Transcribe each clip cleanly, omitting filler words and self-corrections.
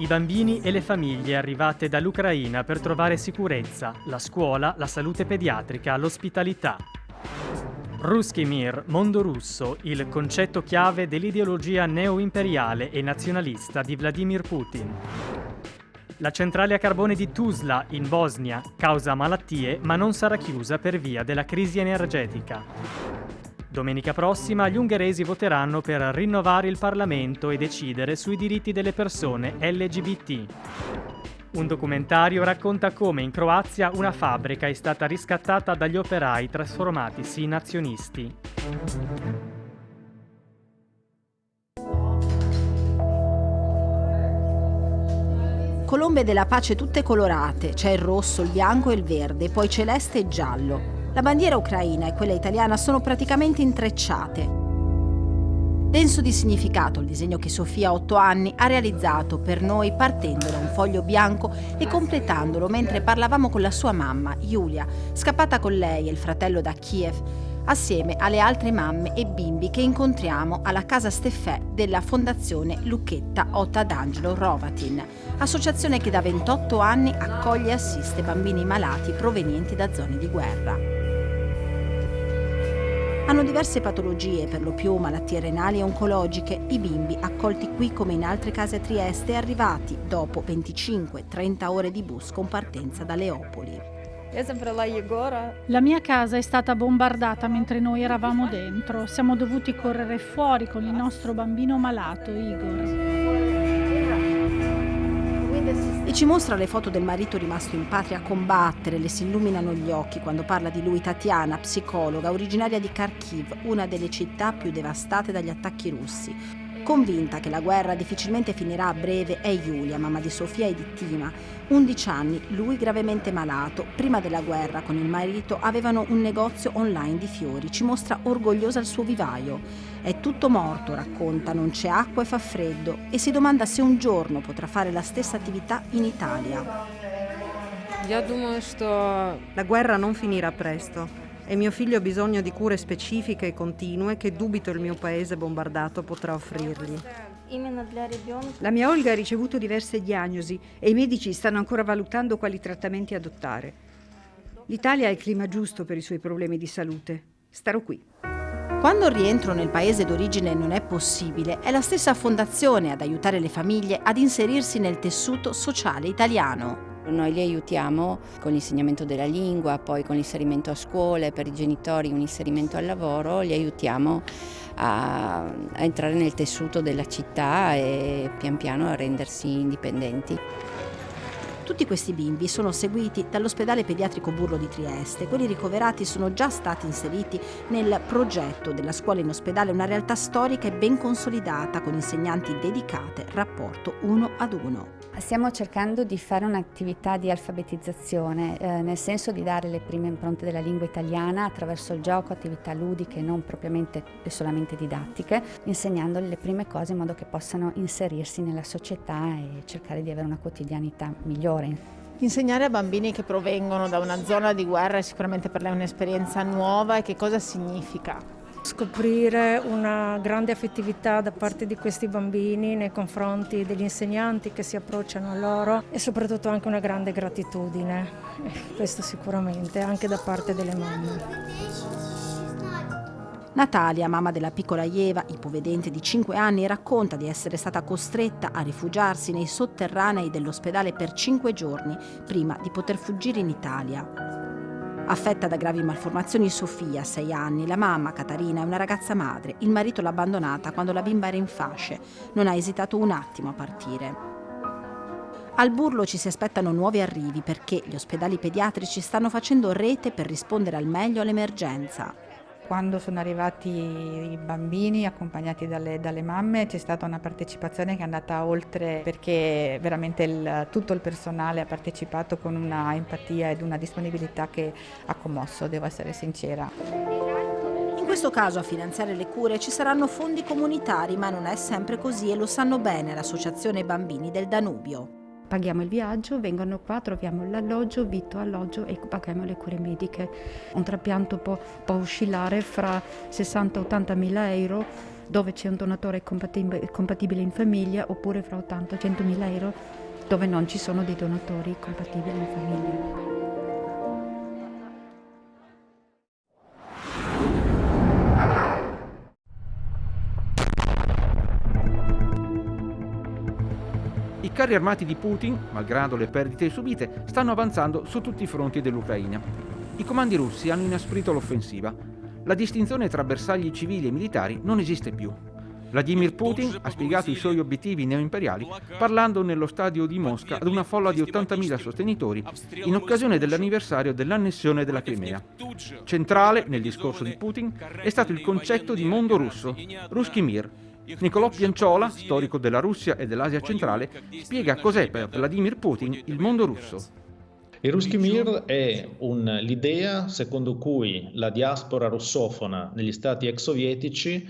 I bambini e le famiglie arrivate dall'Ucraina per trovare sicurezza, la scuola, la salute pediatrica, l'ospitalità. Ruskij Mir, mondo russo, il concetto chiave dell'ideologia neo-imperiale e nazionalista di Vladimir Putin. La centrale a carbone di Tuzla, in Bosnia, causa malattie ma non sarà chiusa per via della crisi energetica. Domenica prossima gli ungheresi voteranno per rinnovare il Parlamento e decidere sui diritti delle persone LGBT. Un documentario racconta come in Croazia una fabbrica è stata riscattata dagli operai trasformatisi in azionisti. Colombe della pace tutte colorate, c'è il rosso, il bianco e il verde, poi celeste e giallo. La bandiera ucraina e quella italiana sono praticamente intrecciate. Denso di significato il disegno che Sofia, a 8 anni, ha realizzato per noi partendo da un foglio bianco e completandolo mentre parlavamo con la sua mamma, Yulia, scappata con lei e il fratello da Kiev, assieme alle altre mamme e bimbi che incontriamo alla Casa Steffè della Fondazione Lucchetta Ota d'Angelo Rovatin, associazione che da 28 anni accoglie e assiste bambini malati provenienti da zone di guerra. Hanno diverse patologie, per lo più malattie renali e oncologiche. I bimbi, accolti qui come in altre case a Trieste, arrivati dopo 25-30 ore di bus con partenza da Leopoli. La mia casa è stata bombardata mentre noi eravamo dentro. Siamo dovuti correre fuori con il nostro bambino malato, Igor. E ci mostra le foto del marito rimasto in patria a combattere, le si illuminano gli occhi quando parla di lui Tatiana, psicologa, originaria di Kharkiv, una delle città più devastate dagli attacchi russi. Convinta che la guerra difficilmente finirà a breve è Yulia, mamma di Sofia e di Tima. 11 anni, lui gravemente malato. Prima della guerra con il marito avevano un negozio online di fiori. Ci mostra orgogliosa il suo vivaio. È tutto morto, racconta, non c'è acqua e fa freddo. E si domanda se un giorno potrà fare la stessa attività in Italia. La guerra non finirà presto. E mio figlio ha bisogno di cure specifiche e continue che dubito il mio paese bombardato potrà offrirgli. La mia Olga ha ricevuto diverse diagnosi e i medici stanno ancora valutando quali trattamenti adottare. L'Italia ha il clima giusto per i suoi problemi di salute. Starò qui. Quando il rientro nel paese d'origine non è possibile, è la stessa fondazione ad aiutare le famiglie ad inserirsi nel tessuto sociale italiano. Noi li aiutiamo con l'insegnamento della lingua, poi con l'inserimento a scuole, per i genitori un inserimento al lavoro, li aiutiamo a entrare nel tessuto della città e pian piano a rendersi indipendenti. Tutti questi bimbi sono seguiti dall'ospedale pediatrico Burlo di Trieste. Quelli ricoverati sono già stati inseriti nel progetto della scuola in ospedale, una realtà storica e ben consolidata con insegnanti dedicate, rapporto 1 ad 1. Stiamo cercando di fare un'attività di alfabetizzazione, nel senso di dare le prime impronte della lingua italiana attraverso il gioco, attività ludiche, non propriamente e solamente didattiche, insegnandogli le prime cose in modo che possano inserirsi nella società e cercare di avere una quotidianità migliore. Insegnare a bambini che provengono da una zona di guerra è sicuramente per lei un'esperienza nuova. E che cosa significa? Scoprire una grande affettività da parte di questi bambini nei confronti degli insegnanti che si approcciano a loro e soprattutto anche una grande gratitudine, questo sicuramente, anche da parte delle mamme. Natalia, mamma della piccola Eva, ipovedente di 5 anni, racconta di essere stata costretta a rifugiarsi nei sotterranei dell'ospedale per 5 giorni prima di poter fuggire in Italia. Affetta da gravi malformazioni Sofia, 6 anni, la mamma Caterina è una ragazza madre. Il marito l'ha abbandonata quando la bimba era in fasce. Non ha esitato un attimo a partire. Al Burlo ci si aspettano nuovi arrivi perché gli ospedali pediatrici stanno facendo rete per rispondere al meglio all'emergenza. Quando sono arrivati i bambini accompagnati dalle mamme c'è stata una partecipazione che è andata oltre, perché veramente tutto il personale ha partecipato con una empatia ed una disponibilità che ha commosso, devo essere sincera. In questo caso a finanziare le cure ci saranno fondi comunitari, ma non è sempre così e lo sanno bene l'Associazione Bambini del Danubio. Paghiamo il viaggio, vengono qua, troviamo l'alloggio, vitto, alloggio e paghiamo le cure mediche. Un trapianto può oscillare fra 60-80 mila euro, dove c'è un donatore compatibile in famiglia, oppure fra 80 e 100.000 euro dove non ci sono dei donatori compatibili in famiglia. I carri armati di Putin, malgrado le perdite subite, stanno avanzando su tutti i fronti dell'Ucraina. I comandi russi hanno inasprito l'offensiva. La distinzione tra bersagli civili e militari non esiste più. Vladimir Putin ha spiegato i suoi obiettivi neoimperiali parlando nello stadio di Mosca ad una folla di 80.000 sostenitori in occasione dell'anniversario dell'annessione della Crimea. Centrale nel discorso di Putin è stato il concetto di mondo russo, Ruskij Mir. Nicolò Pianciola, storico della Russia e dell'Asia centrale, spiega cos'è per Vladimir Putin il mondo russo. Il Ruskij Mir è l'idea secondo cui la diaspora russofona negli stati ex sovietici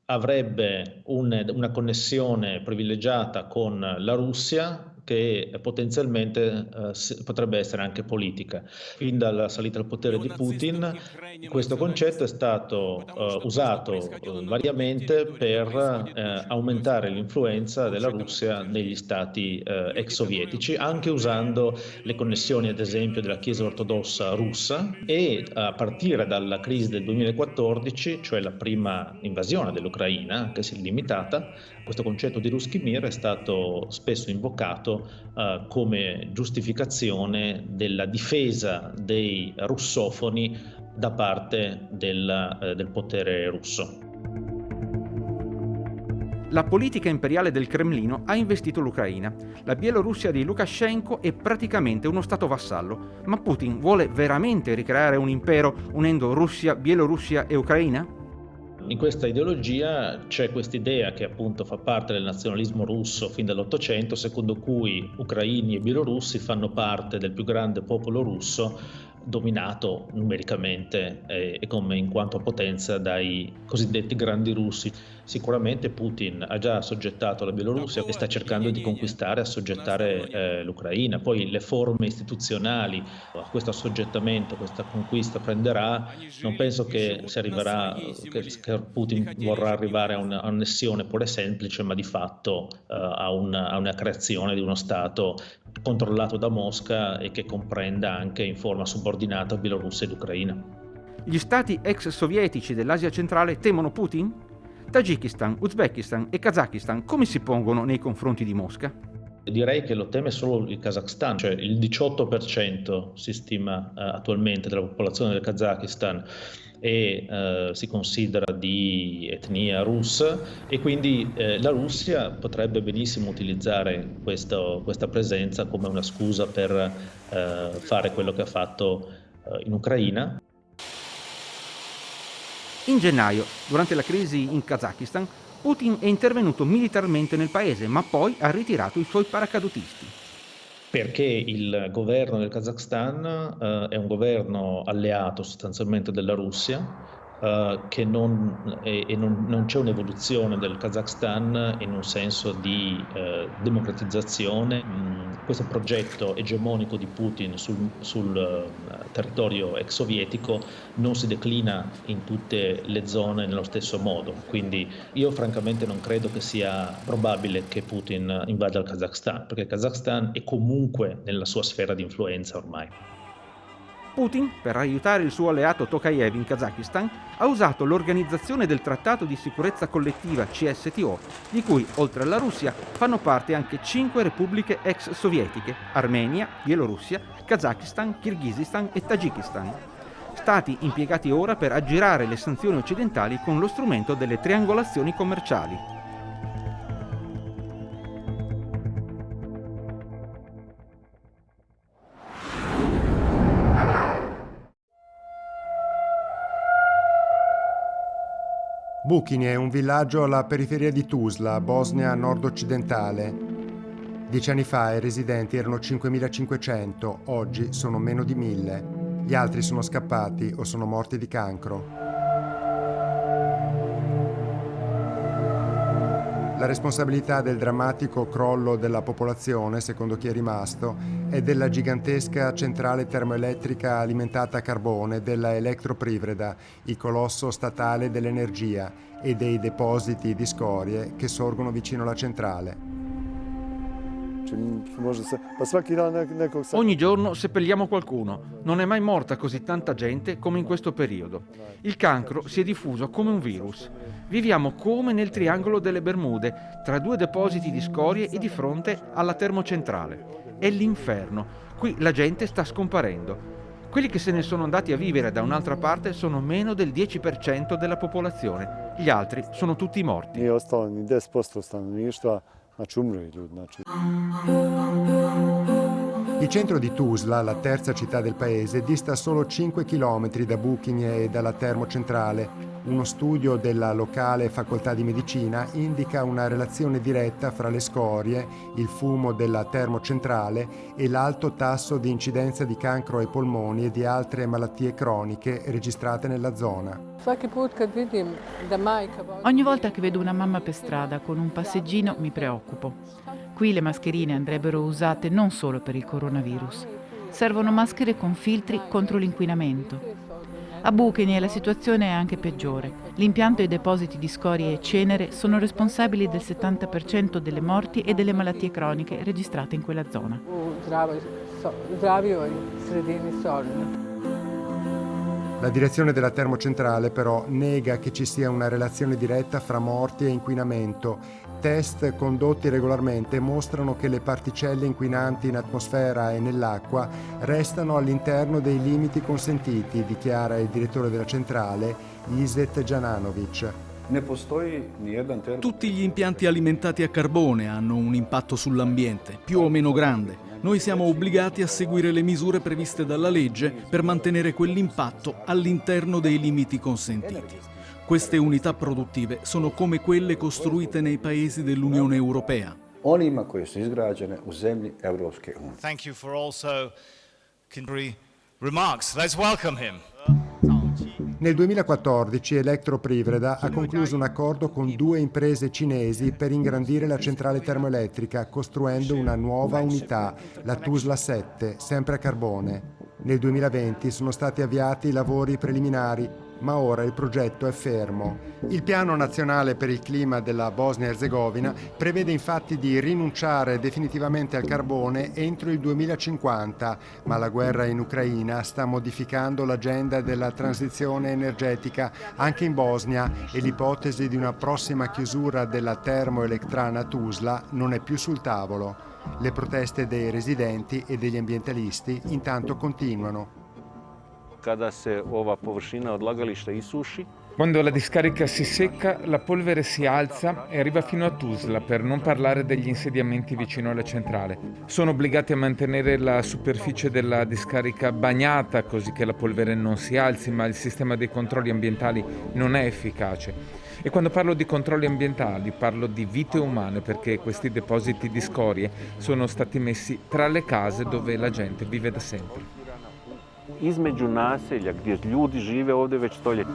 avrebbe una connessione privilegiata con la Russia che potenzialmente potrebbe essere anche politica. Fin dalla salita al potere di Putin, questo concetto è stato usato variamente per aumentare l'influenza della Russia negli stati ex sovietici, anche usando le connessioni ad esempio della Chiesa ortodossa russa, e a partire dalla crisi del 2014, cioè la prima invasione dell'Ucraina, anche se limitata, questo concetto di Ruskij Mir è stato spesso invocato come giustificazione della difesa dei russofoni da parte del potere russo. La politica imperiale del Cremlino ha investito l'Ucraina. La Bielorussia di Lukashenko è praticamente uno stato vassallo. Ma Putin vuole veramente ricreare un impero unendo Russia, Bielorussia e Ucraina? In questa ideologia c'è quest'idea che appunto fa parte del nazionalismo russo fin dall'Ottocento, secondo cui ucraini e bielorussi fanno parte del più grande popolo russo, dominato numericamente e come in quanto a potenza dai cosiddetti grandi russi. Sicuramente Putin ha già assoggettato la Bielorussia e sta cercando di conquistare e assoggettare l'Ucraina. Poi le forme istituzionali a questo assoggettamento, questa conquista prenderà. Non penso che si arriverà, che Putin vorrà arrivare a un'annessione pura e semplice, ma di fatto a una creazione di uno Stato controllato da Mosca e che comprenda anche in forma subordinata Bielorussia ed Ucraina. Gli stati ex sovietici dell'Asia centrale temono Putin? Tagikistan, Uzbekistan e Kazakistan come si pongono nei confronti di Mosca? Direi che lo teme solo il Kazakhstan, cioè il 18% si stima attualmente della popolazione del Kazakistan e si considera di etnia russa, e quindi la Russia potrebbe benissimo utilizzare questa presenza come una scusa per fare quello che ha fatto in Ucraina. In gennaio, durante la crisi in Kazakistan, Putin è intervenuto militarmente nel paese, ma poi ha ritirato i suoi paracadutisti. Perché il governo del Kazakhstan è un governo alleato sostanzialmente della Russia, che non c'è un'evoluzione del Kazakhstan in un senso di democratizzazione. Questo progetto egemonico di Putin sul territorio ex sovietico non si declina in tutte le zone nello stesso modo, quindi io francamente non credo che sia probabile che Putin invada il Kazakhstan, perché il Kazakhstan è comunque nella sua sfera di influenza ormai. Putin, per aiutare il suo alleato Tokayev in Kazakistan, ha usato l'Organizzazione del Trattato di Sicurezza Collettiva CSTO, di cui, oltre alla Russia, fanno parte anche 5 repubbliche ex sovietiche: Armenia, Bielorussia, Kazakistan, Kirghizistan e Tagikistan. Stati impiegati ora per aggirare le sanzioni occidentali con lo strumento delle triangolazioni commerciali. Bukini è un villaggio alla periferia di Tuzla, Bosnia nord-occidentale. 10 anni fa i residenti erano 5.500, oggi sono meno di 1.000. Gli altri sono scappati o sono morti di cancro. La responsabilità del drammatico crollo della popolazione, secondo chi è rimasto, è della gigantesca centrale termoelettrica alimentata a carbone della Elektroprivreda, il colosso statale dell'energia, e dei depositi di scorie che sorgono vicino alla centrale. Ogni giorno seppelliamo qualcuno. Non è mai morta così tanta gente come in questo periodo. Il cancro si è diffuso come un virus. Viviamo come nel triangolo delle Bermude, tra due depositi di scorie e di fronte alla termocentrale. È l'inferno. Qui la gente sta scomparendo. Quelli che se ne sono andati a vivere da un'altra parte sono meno del 10% della popolazione. Gli altri sono tutti morti. Il centro di Tuzla, la terza città del paese, dista solo 5 km da Buchyně e dalla termocentrale. Uno studio della locale facoltà di medicina indica una relazione diretta fra le scorie, il fumo della termocentrale e l'alto tasso di incidenza di cancro ai polmoni e di altre malattie croniche registrate nella zona. Ogni volta che vedo una mamma per strada con un passeggino mi preoccupo. Qui le mascherine andrebbero usate non solo per il coronavirus. Servono maschere con filtri contro l'inquinamento. A Buchyně la situazione è anche peggiore. L'impianto e i depositi di scorie e cenere sono responsabili del 70% delle morti e delle malattie croniche registrate in quella zona. La direzione della termocentrale però nega che ci sia una relazione diretta fra morti e inquinamento. Test condotti regolarmente mostrano che le particelle inquinanti in atmosfera e nell'acqua restano all'interno dei limiti consentiti, dichiara il direttore della centrale, Izet Jananovic. Tutti gli impianti alimentati a carbone hanno un impatto sull'ambiente, più o meno grande. Noi siamo obbligati a seguire le misure previste dalla legge per mantenere quell'impatto all'interno dei limiti consentiti. Queste unità produttive sono come quelle costruite nei paesi dell'Unione Europea. Onima koje su izgrađene u zemlji Europske unije. Thank you for also remarks. Let's welcome him. Nel 2014 Elektroprivreda ha concluso un accordo con 2 imprese cinesi per ingrandire la centrale termoelettrica costruendo una nuova unità, la Tuzla 7, sempre a carbone. Nel 2020 sono stati avviati i lavori preliminari, ma ora il progetto è fermo. Il Piano Nazionale per il Clima della Bosnia-Erzegovina prevede infatti di rinunciare definitivamente al carbone entro il 2050, ma la guerra in Ucraina sta modificando l'agenda della transizione energetica anche in Bosnia e l'ipotesi di una prossima chiusura della termoelettrana Tuzla non è più sul tavolo. Le proteste dei residenti e degli ambientalisti intanto continuano. Quando la discarica si secca, la polvere si alza e arriva fino a Tuzla, per non parlare degli insediamenti vicino alla centrale. Sono obbligati a mantenere la superficie della discarica bagnata così che la polvere non si alzi, ma il sistema dei controlli ambientali non è efficace. E quando parlo di controlli ambientali parlo di vite umane, perché questi depositi di scorie sono stati messi tra le case dove la gente vive da sempre. Između naselja gdje ljudi žive ovdje već stoljeća.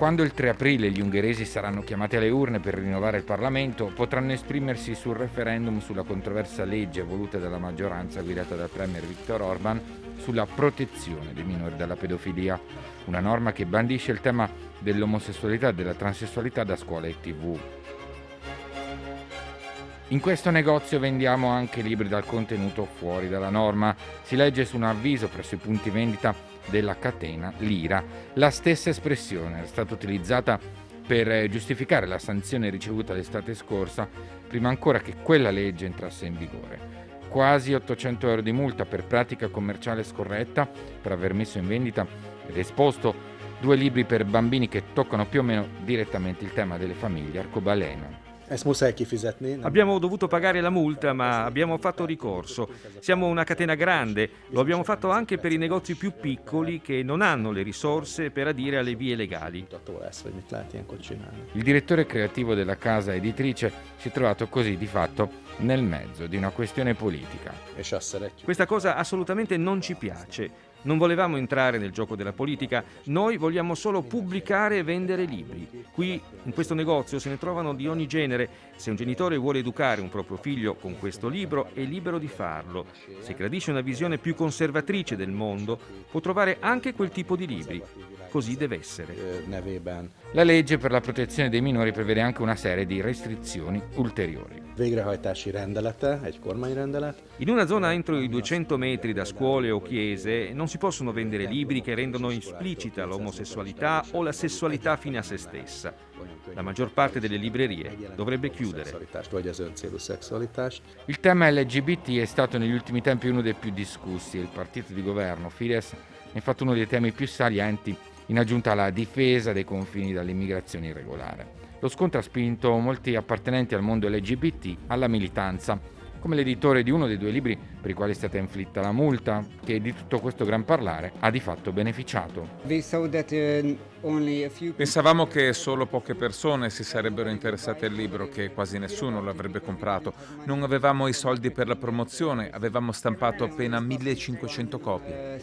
Quando il 3 aprile gli ungheresi saranno chiamati alle urne per rinnovare il Parlamento, potranno esprimersi sul referendum sulla controversa legge voluta dalla maggioranza guidata dal premier Viktor Orban sulla protezione dei minori dalla pedofilia, una norma che bandisce il tema dell'omosessualità e della transessualità da scuola e TV. In questo negozio vendiamo anche libri dal contenuto fuori dalla norma. Si legge su un avviso presso i punti vendita della catena Lira. La stessa espressione è stata utilizzata per giustificare la sanzione ricevuta l'estate scorsa, prima ancora che quella legge entrasse in vigore. Quasi 800 euro di multa per pratica commerciale scorretta per aver messo in vendita ed esposto 2 libri per bambini che toccano più o meno direttamente il tema delle famiglie arcobaleno. Abbiamo dovuto pagare la multa, ma abbiamo fatto ricorso. Siamo una catena grande, lo abbiamo fatto anche per i negozi più piccoli che non hanno le risorse per adire alle vie legali. Il direttore creativo della casa editrice si è trovato così di fatto nel mezzo di una questione politica. Questa cosa assolutamente non ci piace. Non volevamo entrare nel gioco della politica, noi vogliamo solo pubblicare e vendere libri. Qui, in questo negozio, se ne trovano di ogni genere. Se un genitore vuole educare un proprio figlio con questo libro, è libero di farlo. Se gradisce una visione più conservatrice del mondo, può trovare anche quel tipo di libri. Così deve essere. La legge per la protezione dei minori prevede anche una serie di restrizioni ulteriori. In una zona entro i 200 metri da scuole o chiese non si possono vendere libri che rendono esplicita l'omosessualità o la sessualità fine a se stessa. La maggior parte delle librerie dovrebbe chiudere. Il tema LGBT è stato negli ultimi tempi uno dei più discussi e il partito di governo, Fidesz, ne è fatto uno dei temi più salienti in aggiunta alla difesa dei confini dall'immigrazione irregolare. Lo scontro ha spinto molti appartenenti al mondo LGBT alla militanza, come l'editore di uno dei 2 libri per i quali è stata inflitta la multa, che di tutto questo gran parlare ha di fatto beneficiato. Pensavamo che solo poche persone si sarebbero interessate al libro, che quasi nessuno l'avrebbe comprato. Non avevamo i soldi per la promozione, avevamo stampato appena 1500 copie.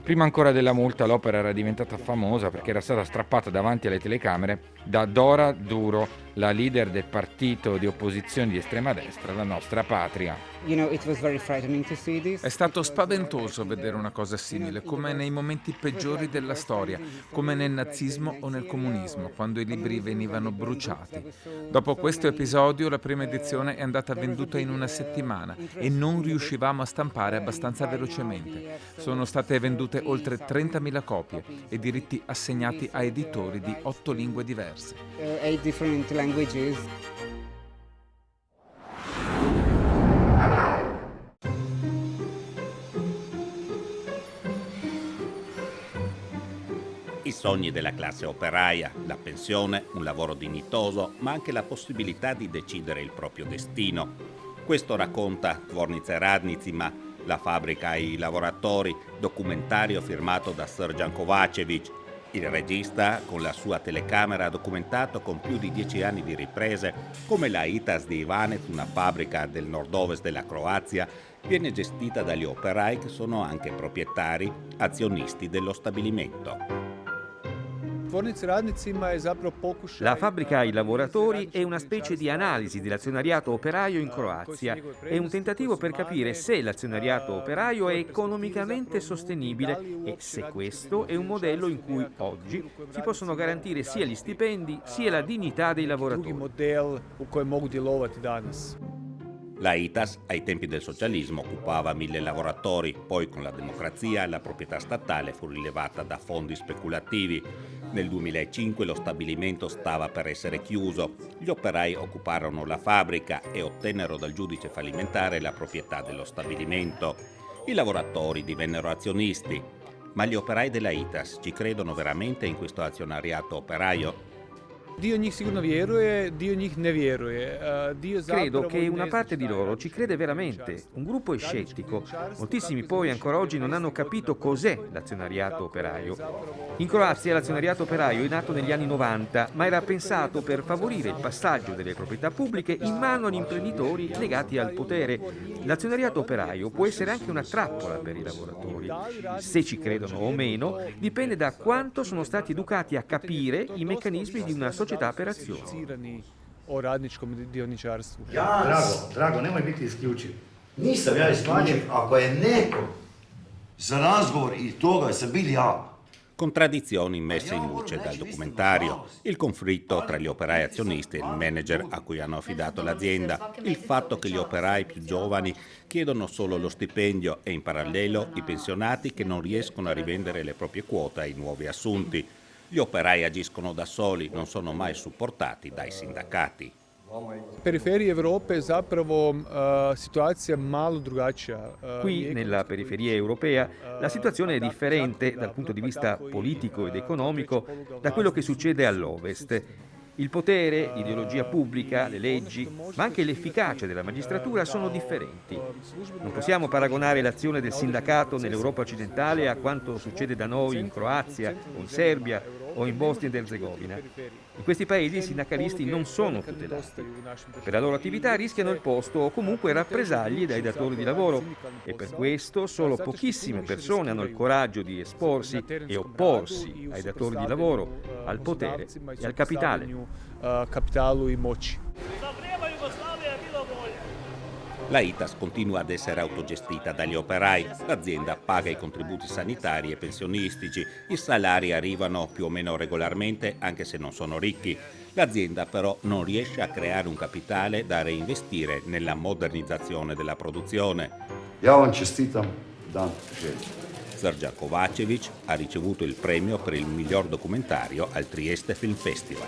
Prima ancora della multa l'opera era diventata famosa perché era stata strappata davanti alle telecamere da Dora Duro, la leader del partito di opposizione di estrema destra, La Nostra Patria. È stato spaventoso vedere una cosa simile, come nei momenti peggiori della storia, come nel nazismo o nel comunismo, quando i libri venivano bruciati. Dopo questo episodio la prima edizione è andata venduta in una settimana e non riuscivamo a stampare abbastanza velocemente. Sono state vendute oltre 30.000 copie e diritti assegnati a editori di 8 lingue diverse. I sogni della classe operaia, la pensione, un lavoro dignitoso, ma anche la possibilità di decidere il proprio destino. Questo racconta Tvornica Radnicima, La fabbrica ai lavoratori, documentario firmato da Srđan Kovačević. Il regista, con la sua telecamera, ha documentato con più di 10 anni di riprese come la Itas di Ivanec, una fabbrica del nord-ovest della Croazia, viene gestita dagli operai che sono anche proprietari, azionisti dello stabilimento. La fabbrica ai lavoratori è una specie di analisi dell'azionariato operaio in Croazia. È un tentativo per capire se l'azionariato operaio è economicamente sostenibile e se questo è un modello in cui oggi si possono garantire sia gli stipendi sia la dignità dei lavoratori. La Itas ai tempi del socialismo occupava 1000 lavoratori, poi con la democrazia la proprietà statale fu rilevata da fondi speculativi. Nel 2005 lo stabilimento stava per essere chiuso. Gli operai occuparono la fabbrica e ottennero dal giudice fallimentare la proprietà dello stabilimento. I lavoratori divennero azionisti. Ma gli operai della Itas ci credono veramente in questo azionariato operaio? Credo che una parte di loro ci crede veramente, un gruppo è scettico, moltissimi poi ancora oggi non hanno capito cos'è l'azionariato operaio. In Croazia l'azionariato operaio è nato negli anni 90, ma era pensato per favorire il passaggio delle proprietà pubbliche in mano agli imprenditori legati al potere. L'azionariato operaio può essere anche una trappola per i lavoratori. Se ci credono o meno dipende da quanto sono stati educati a capire i meccanismi di una società per azioni. Drago, nemoj biti isključiv. Nisam ja isključiv ako je neko za razgovor i toga sam bil ja. Contraddizioni messe in luce dal documentario, il conflitto tra gli operai azionisti e il manager a cui hanno affidato l'azienda, il fatto che gli operai più giovani chiedono solo lo stipendio e in parallelo i pensionati che non riescono a rivendere le proprie quote ai nuovi assunti. Gli operai agiscono da soli, non sono mai supportati dai sindacati. Periferiji Europe è zapravo situacija malo drugačija. Qui, nella periferia europea, la situazione è differente dal punto di vista politico ed economico da quello che succede all'ovest. Il potere, l'ideologia pubblica, le leggi, ma anche l'efficacia della magistratura sono differenti. Non possiamo paragonare l'azione del sindacato nell'Europa occidentale a quanto succede da noi in Croazia o in Serbia o in Bosnia ed Erzegovina. In questi paesi i sindacalisti non sono tutelati. Per la loro attività rischiano il posto o comunque rappresaglie dai datori di lavoro e per questo solo pochissime persone hanno il coraggio di esporsi e opporsi ai datori di lavoro, al potere e al capitale. La ITAS continua ad essere autogestita dagli operai, l'azienda paga i contributi sanitari e pensionistici, i salari arrivano più o meno regolarmente anche se non sono ricchi. L'azienda però non riesce a creare un capitale da reinvestire nella modernizzazione della produzione. Ja vam čestitam dan želje. Srđan Kovačević ha ricevuto il premio per il miglior documentario al Trieste Film Festival.